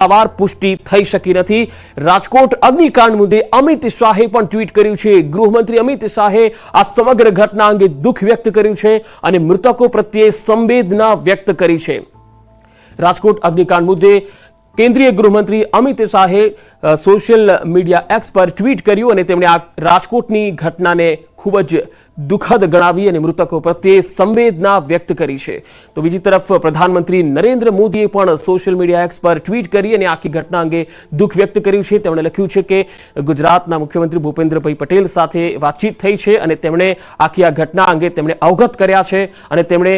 સત્તાવાર પુષ્ટિ થઈ શકી નથી। રાજકોટ અગ્નિકાંડ મુદ્દે અમિત શાહે પણ ટ્વીટ કર્યું છે। ગૃહમંત્રી અમિત શાહે આ સમગ્ર ઘટના અંગે દુઃખ વ્યક્ત કર્યું છે અને મૃતકો પ્રત્યે સંવેદના વ્યક્ત કરી છે। રાજકોટ અગ્નિકાંડ મુદ્દે કેન્દ્રીય ગૃહમંત્રી અમિત શાહે સોશિયલ મીડિયા એક્સ પર ટ્વીટ કર્યું અને તેમણે આ રાજકોટની ઘટનાને ખૂબ જ દુઃખદ ગણાવી અને મૃતકો પ્રત્યે સંવેદના વ્યક્ત કરી છે। તો બીજી તરફ પ્રધાનમંત્રી નરેન્દ્ર મોદીએ પણ સોશિયલ મીડિયા એક્સ પર ટ્વીટ કરી અને આખી ઘટના અંગે દુઃખ વ્યક્ત કર્યું છે। તેમણે લખ્યું છે કે ગુજરાતના મુખ્યમંત્રી ભૂપેન્દ્રભાઈ પટેલ સાથે વાતચીત થઈ છે અને તેમણે આખી આ ઘટના અંગે તેમણે અવગત કર્યા છે અને તેમણે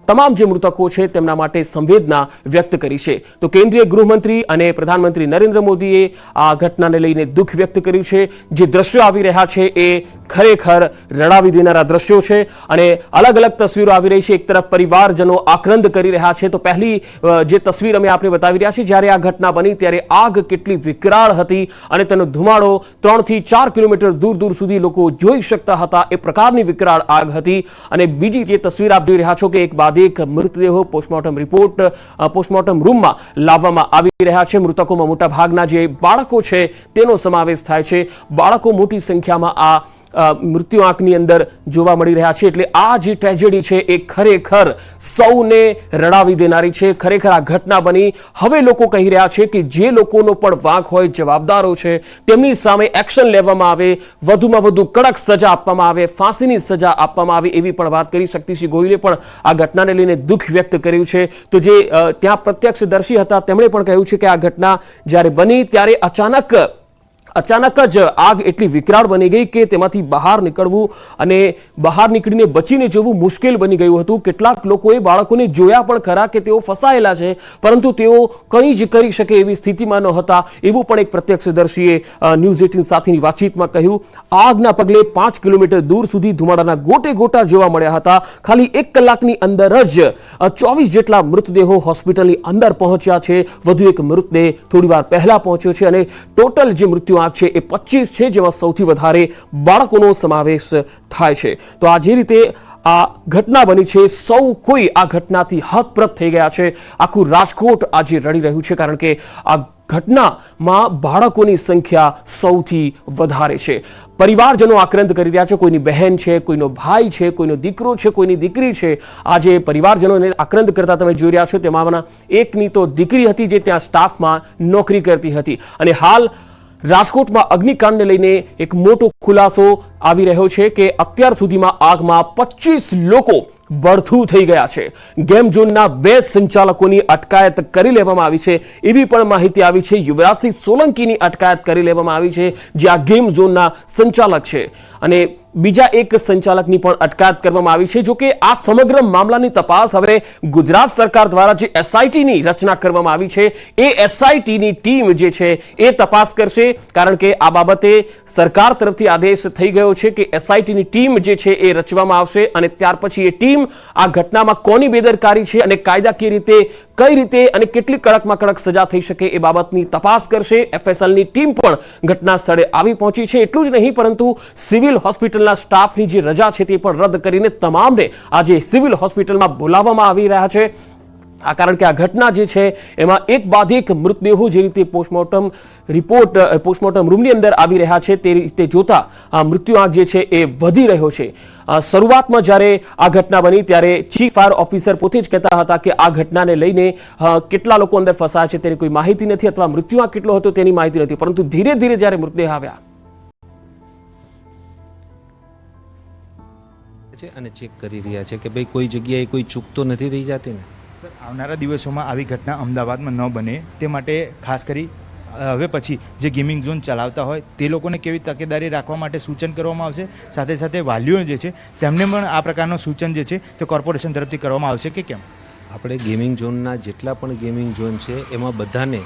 તમામ જે મૃતકો છે તેમના માટે સંવેદના વ્યક્ત કરી છે। તો કેન્દ્રીય ગૃહમંત્રી અને પ્રધાનમંત્રી નરેન્દ્ર મોદીએ આ ઘટનાને લઈને દુઃખ વ્યક્ત કર્યું છે। જે દ્રશ્યો આવી રહ્યા છે એ ખરેખર રડાવી દેનારા દ્રશ્યો છે અને અલગ અલગ તસવીરો આવી રહી છે। એક તરફ પરિવારજનો આક્રંદ કરી રહ્યા છે। તો પહેલી જે તસવીર અમે આપને બતાવી રહ્યા છીએ, જ્યારે આ ઘટના બની ત્યારે આગ કેટલી વિકરાળ હતી અને તેનો ધુમાડો 3 થી 4 કિલોમીટર દૂર દૂર સુધી લોકો જોઈ શકતા હતા, એ પ્રકારની વિકરાળ આગ હતી। અને બીજી જે તસવીર આપ જોઈ રહ્યા છો કે એક બાદ એક મૃતદેહો પોસ્ટમોર્ટમ રિપોર્ટ પોસ્ટમોર્ટમ રૂમમાં લાવવામાં આવી રહ્યા છે। મૃતકોમાં મોટા ભાગના જે બાળકો છે તેનો સમાવેશ થાય છે। બાળકો મોટી સંખ્યામાં આ મૃત્યુ આંકની અંદર જોવા મળી રહ્યા છે। એટલે આ જે ટ્રેજેડી છે એ ખરેખર સૌને રડાવી દેનારી છે। ખરેખર આ ઘટના બની, હવે લોકો કહી રહ્યા છે કે જે લોકોનો પણ વાંક હોય, જવાબદારો છે, તેમની સામે એક્શન લેવામાં આવે, વધુમાં વધુ કડક સજા આપવામાં આવે, ફાંસીની સજા આપવામાં આવે, એવી પણ વાત કરી। શક્તિસિંહ ગોહિલે પણ આ ઘટનાને લઈને દુઃખ વ્યક્ત કર્યું છે। તો જે ત્યાં પ્રત્યક્ષદર્શી હતા તેમણે પણ કહ્યું છે કે આ ઘટના જ્યારે બની ત્યારે અચાનક જ આગ એટલી વિકરાળ બની ગઈ કે તેમાંથી બહાર નીકળવું અને બહાર નીકળીને બચીને જવું મુશ્કેલ બની ગયું હતું। કેટલાક લોકોએ બાળકોને જોયા પણ ખરા કે તેઓ ફસાયેલા છે, પરંતુ તેઓ કંઈ જ કરી શકે એવી સ્થિતિમાં ન હતા, એવું પણ એક પ્રત્યક્ષદર્શીએ ન્યૂઝ 18 સાથેની વાતચીતમાં કહ્યું। આગના પગલે 5 કિલોમીટર દૂર સુધી ધુમાડાના ગોટે ગોટા જોવા મળ્યા હતા। ખાલી 1 કલાકની અંદર જ 24 જેટલા મૃતદેહો હોસ્પિટલની અંદર પહોંચ્યા છે। વધુ એક મૃતદેહ થોડીવાર પહેલા પહોંચ્યો છે અને ટોટલ જે મૃત્યુ છે એ 25 છે, જેમાં સૌથી વધારે બાળકોનો સમાવેશ થાય છે। તો આ જે રીતે આ ઘટના બની છે, સૌ કોઈ આ ઘટનાથી હતપ્રત થઈ ગયા છે। આખું રાજકોટ આજે રડી રહ્યું છે, કારણ કે આ ઘટનામાં બાળકોની સંખ્યા સૌથી વધારે છે। પરિવારજનો આક્રંદ કરી રહ્યા છે। કોઈની બહેન છે, કોઈનો ભાઈ છે, કોઈનો દીકરો છે, કોઈની દીકરી છે। આજે પરિવારજનોને આક્રંદ કરતા તમે જોઈ રહ્યા છો, તેમાંના એકની તો દીકરી હતી જે ત્યાં સ્ટાફમાં નોકરી કરતી હતી। અને હાલ રાજકોટમાં અગ્નિકાંડને લઈને એક મોટો ખુલાસો આવી રહ્યો છે કે અત્યાર સુધીમાં આગમાં 25 લોકો બળથું થઈ ગયા છે। ગેમ ઝોનના 2 સંચાલકોની અટકાયત કરી લેવામાં આવી છે, એવી પણ માહિતી આવી છે। યુવરાજસિંહ સોલંકીની અટકાયત કરી લેવામાં આવી છે, જે આ ગેમ ઝોનના સંચાલક છે, અને બીજા એક સંચાલકની પણ અટકાયત કરવામાં આવી છે। જો કે આ સમગ્ર મામલાની તપાસ હવે ગુજરાત સરકાર દ્વારા જે એસઆઈટીની રચના કરવામાં આવી છે, એ એસઆઈટીની ટીમ જે છે એ તપાસ કરશે, કારણ કે આ બાબતે સરકાર તરફથી આદેશ થઈ ગયો છે કે એસઆઈટીની ટીમ જે છે એ રચવામાં આવશે અને ત્યાર પછી એ ટીમ આ ઘટનામાં કોની બેદરકારી છે અને કાયદાકીય રીતે કઈ રીતે અને કેટલી કડકમાં કડક સજા થઈ શકે એ બાબતની તપાસ કરશે। એફએસએલની ટીમ પણ ઘટના સ્થળે આવી પહોંચી છે। એટલું જ નહીં, પરંતુ સિવિલ હોસ્પિટલના સ્ટાફની જે રજા છે તે પણ રદ કરીને તમામને આજે સિવિલ હોસ્પિટલમાં બોલાવવામાં આવી રહ્યા છે। આ કારણ કે આ ઘટના જે છે એમાં એક બાદ એક મૃતદેહો જે રીતે પોસ્ટમોર્ટમ રૂમની અંદર આવી રહ્યા છે, તે રીતે જોતા આ મૃત્યુઆંક જે છે એ વધી રહ્યો છે। શરૂઆતમાં જ્યારે આ ઘટના બની ત્યારે ચીફ ફાયર ઓફિસર પોતે જ કહેતા હતા કે આ ઘટનાને લઈને કેટલા લોકો અંદર ફસાયા છે તેની કોઈ માહિતી નથી, અથવા મૃત્યુઆંક કેટલો હતો તેની માહિતી નથી, પરંતુ ધીરે ધીરે જ્યારે મૃતદેહ આવ્યા છે અને ચેક કરી રહ્યા છે કે ભાઈ કોઈ જગ્યાએ કોઈ ચૂક તો નથી રહી જતી ને। સર, આવનારા દિવસોમાં આવી ઘટના અમદાવાદમાં ન બને તે માટે ખાસ કરી હવે પછી જે ગેમિંગ ઝોન ચલાવતા હોય તે લોકોને કેવી તકેદારી રાખવા માટે સૂચન કરવામાં આવશે, સાથે સાથે વાલીઓ જે છે તેમને પણ આ પ્રકારનું સૂચન જે છે તે કોર્પોરેશન તરફથી કરવામાં આવશે કે કેમ? આપણે ગેમિંગ ઝોનના જેટલા પણ ગેમિંગ ઝોન છે એમાં બધાને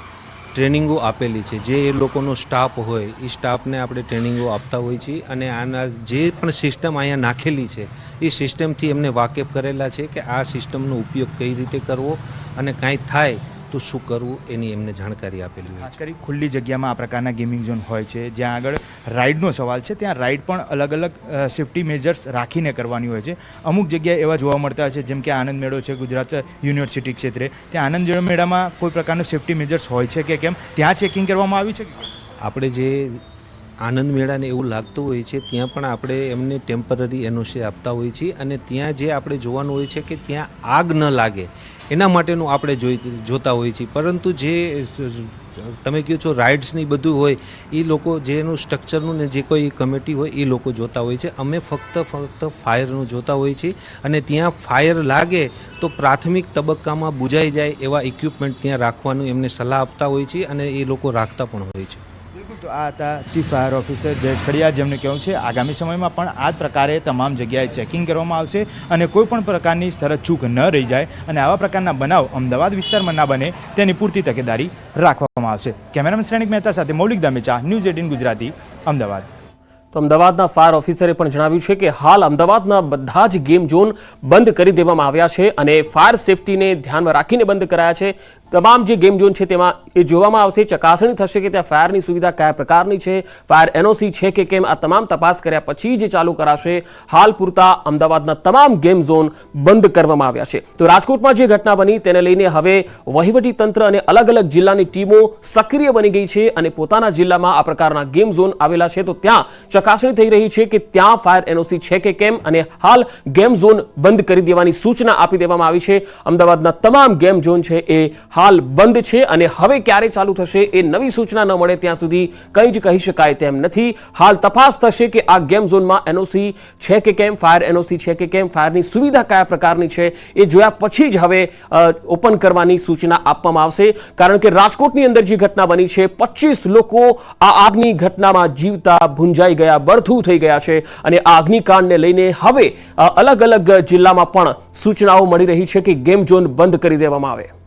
ટ્રેનિંગો આપેલી છે। જે એ લોકોનો સ્ટાફ હોય એ સ્ટાફને આપણે ટ્રેનિંગો આપતા હોઈએ છીએ અને આના જે પણ સિસ્ટમ અહીંયા નાખેલી છે એ સિસ્ટમથી એમને વાકેફ કરેલા છે કે આ સિસ્ટમનો ઉપયોગ કઈ રીતે કરવો અને કાંઈ થાય તો શું કરવું એની એમને જાણકારી આપેલી હોય ખાસ કરી ખુલ્લી જગ્યામાં આ પ્રકારના ગેમિંગ ઝોન હોય છે, જ્યાં આગળ રાઇડનો સવાલ છે, ત્યાં રાઇડ પણ અલગ અલગ સેફ્ટી મેજર્સ રાખીને કરવાની હોય છે. અમુક જગ્યાએ એવા જોવા મળતા હોય છે, જેમ કે આનંદ મેળો છે ગુજરાત યુનિવર્સિટી ક્ષેત્રે, ત્યાં આનંદ મેળામાં કોઈ પ્રકારનું સેફ્ટી મેજર્સ હોય છે કે કેમ, ત્યાં ચેકિંગ કરવામાં આવ્યું છે કે કેમ? આપણે જે આનંદ મેળાને એવું લાગતું હોય છે ત્યાં પણ આપણે એમને ટેમ્પરરી એનઓસી આપતા હોઈએ છીએ, અને ત્યાં જે આપણે જોવાનું હોય છે કે ત્યાં આગ ન લાગે એના માટેનું આપણે જોતા હોઈએ છીએ. પરંતુ જે તમે કહો છો રાઇડ્સની બધું હોય એ લોકો જેનું સ્ટ્રક્ચરનું ને જે કોઈ કમિટી હોય એ લોકો જોતા હોય છે. અમે ફક્ત ફાયરનું જોતા હોઈએ છીએ, અને ત્યાં ફાયર લાગે તો પ્રાથમિક તબક્કામાં બુજાઈ જાય એવા ઇક્વિપમેન્ટ ત્યાં રાખવાનું એમને સલાહ આપતા હોઈએ છીએ, અને એ લોકો રાખતા પણ હોય છે. તો આ હતા chief fire officer Jayesh Khadiya, જેમને કહેવું છે આગામી સમયમાં પણ આ જ પ્રકારે તમામ જગ્યાએ ચેકિંગ કરવામાં આવશે અને કોઈ પણ પ્રકારની શરત ચૂક ન રહી જાય અને આવા પ્રકારના બનાવ અમદાવાદ વિસ્તારમાં ના બને તેની પૂરતી તકેદારી રાખવામાં આવશે. કેમેરામેન શ્રેણિક મહેતા સાથે મૌલિક દામેચા, ન્યૂઝ 18 ગુજરાતી, અમદાવાદ. તો અમદાવાદના ફાયર ઓફિસરે પણ જણાવ્યું છે કે હાલ અમદાવાદના બધા જ ગેમ ઝોન બંધ કરી દેવામાં આવ્યા છે અને ફાયર સેફટીને ધ્યાનમાં રાખીને બંધ કરાયા છે. તમામ જે ગેમ ઝોન છે તેમાં એ જોવામાં આવશે, ચકાસણી થશે કે ત્યાં ફાયરની સુવિધા કયા પ્રકારની છે, ફાયર એનઓસી છે કે કેમ, આ તમામ તપાસ કર્યા પછી જ ચાલુ કરાશે. હાલ પૂરતા અમદાવાદના તમામ ગેમ ઝોન બંધ કરવામાં આવ્યા છે. તો રાજકોટમાં જે ઘટના બની તેને લઈને હવે વહીવટી તંત્ર અને અલગ અલગ જિલ્લાની ટીમો સક્રિય બની ગઈ છે અને પોતાના જિલ્લામાં આ પ્રકારના ગેમ ઝોન આવેલા છે તો ત્યાં ચકાસણી થઈ રહી છે કે ત્યાં ફાયર એનઓસી છે કે કેમ, અને હાલ ગેમ ઝોન બંધ કરી દેવાની સૂચના આપી દેવામાં આવી છે. અમદાવાદના તમામ ગેમ ઝોન છે એ હાલ બંધ છે અને હવે ક્યારે ચાલુ થશે એ નવી સૂચના ન મળે ત્યાં સુધી કંઈ જ કહી શકાય તેમ નથી. હાલ તપાસ થશે કે આ ગેમ ઝોનમાં એનઓસી છે કે કેમ, ફાયર એનઓસી છે કે કેમ, ફાયરની સુવિધા કયા પ્રકારની છે એ જોયા પછી જ હવે ઓપન કરવાની સૂચના આપવામાં આવશે. કારણ કે રાજકોટની અંદર જે ઘટના બની છે, 25 લોકો આ આગની ઘટનામાં જીવતા ભૂંજાઈ ગયા, બળથું થઈ ગયા છે અને આ અગ્નિકાંડને લઈને હવે અલગ અલગ જિલ્લામાં પણ સૂચનાઓ મળી રહી છે કે ગેમ ઝોન બંધ કરી દેવામાં આવે.